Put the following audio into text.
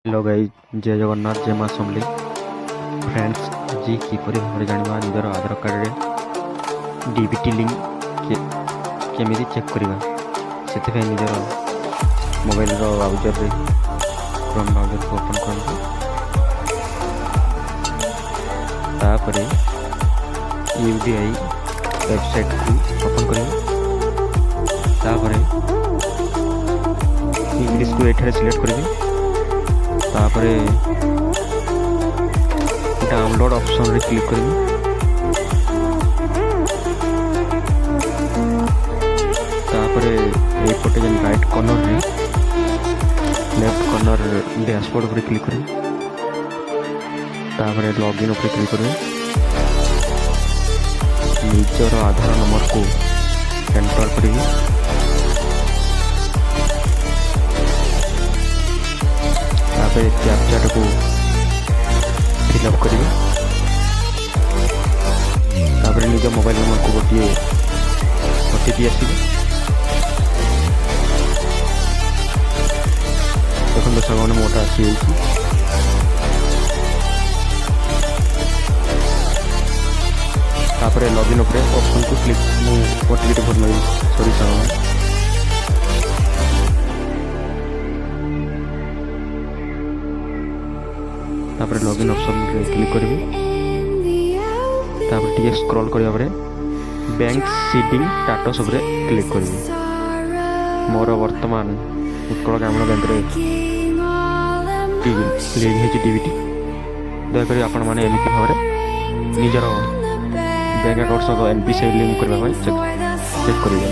Hello guys, जय जगन्नाथ, जय माँ समली। फ्रेंड्स, जी किपरि भाବରେ ଜାଣିବା ନିଜର ଆଧାର କାର୍ଡ଼ରେ ଡିବିଟି ଲିଙ୍କ କେମିତି ଚେକ୍ କରିବା, ସେଥିପାଇଁ ନିଜର ମୋବାଇଲର ବ୍ରାଉଜରରେ କ୍ରୋମ୍ ବ୍ରାଉଜରକୁ ଓପନ୍ କରନ୍ତୁ। ତାପରେ UDI ୱେବସାଇଟ୍କୁ ଓପନ୍ କରିବେ। ତାପରେ ଇଂଲିଶକୁ ଏଠାରେ ସିଲେକ୍ଟ କରିବେ। तापरे डाउनलोड ऑप्शन रे क्लिक करेंगे। तापरे ए पटे जन राइट कॉर्नर रे लेफ्ट कॉर्नर डैशबोर्ड पर क्लिक करेंगे। तापरे लॉगिन पर क्लिक करेंगे। निजर आधार नंबर को एंटर करेंगे। कैप्चा को फिलअप करेंगे। तापर निज मोबाइल नंबर को गोटे OTP आस देखो सामान मोटा आसी लॉगिन ऑप्शन को क्लिक मुझे भर लगे सॉरी सामान तापर लॉगिन ऑप्शन रे क्लिक करेंगे। तापर टिके स्क्रॉल करिया परे बैंक सीडिंग स्टेटस उपरे क्लिक करेंगे। मोर वर्तमान उत्कल ग्रामीण बैंक रे लिंक है डीबीटी। दयाकोरी आपण माने एमिति भाबरे निजर बैंक अकाउंट सहित NPCI लिंक करबा चेक करिवे।